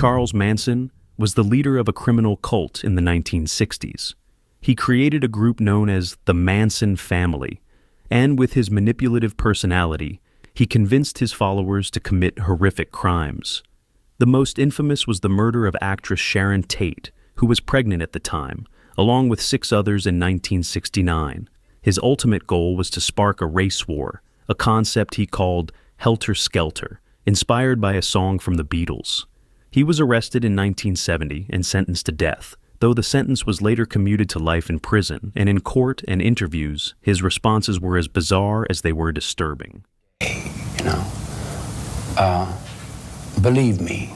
Charles Manson was the leader of a criminal cult in the 1960s. He created a group known as the Manson family, and with his manipulative personality, he convinced his followers to commit horrific crimes. The most infamous was the murder of actress Sharon Tate, who was pregnant at the time, along with 6 others in 1969. His ultimate goal was to spark a race war, a concept he called Helter Skelter, inspired by a song from the Beatles. He was arrested in 1970 and sentenced to death, though the sentence was later commuted to life in prison, and in court and interviews, his responses were as bizarre as they were disturbing. You know, believe me,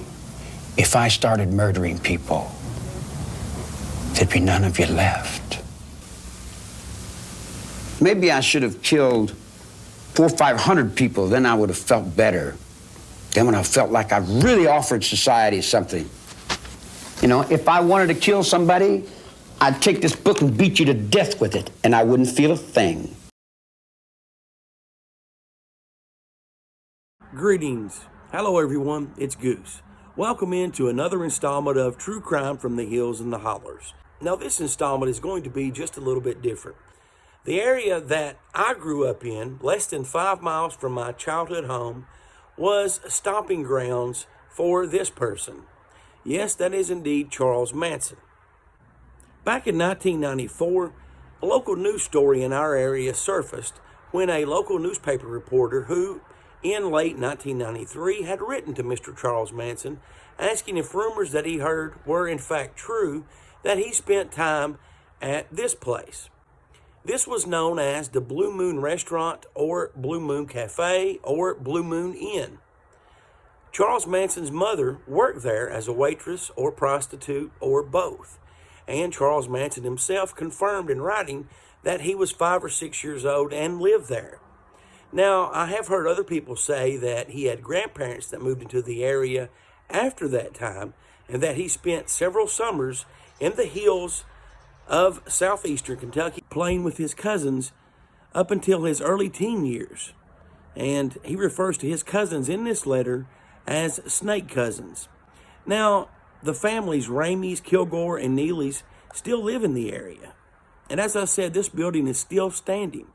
if I started murdering people, there'd be none of you left. Maybe I should have killed 400 or 500 people, then I would have felt better. Then when I felt like I really offered society something. You know, if I wanted to kill somebody, I'd take this book and beat you to death with it, and I wouldn't feel a thing. Greetings. Hello everyone, it's Goose. Welcome into another installment of True Crime from the Hills and the Hollers. Now this installment is going to be just a little bit different. The area that I grew up in, less than 5 miles from my childhood home, was stomping grounds for this person. Yes, that is indeed Charles Manson. Back in 1994, a local news story in our area surfaced when a local newspaper reporter who, in late 1993, had written to Mr. Charles Manson asking if rumors that he heard were in fact true, that he spent time at this place. This was known as the Blue Moon Restaurant or Blue Moon Cafe or Blue Moon Inn. Charles Manson's mother worked there as a waitress or prostitute or both, and Charles Manson himself confirmed in writing that he was 5 or 6 years old and lived there. Now, I have heard other people say that he had grandparents that moved into the area after that time and that he spent several summers in the hills of southeastern Kentucky playing with his cousins up until his early teen years. And he refers to his cousins in this letter as snake cousins. Now, the families Ramey's, Kilgore, and Neely's still live in the area. And as I said, this building is still standing,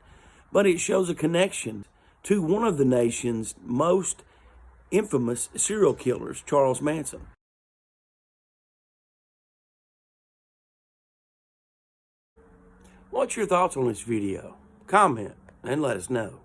but it shows a connection to one of the nation's most infamous serial killers, Charles Manson. What's your thoughts on this video? Comment and let us know.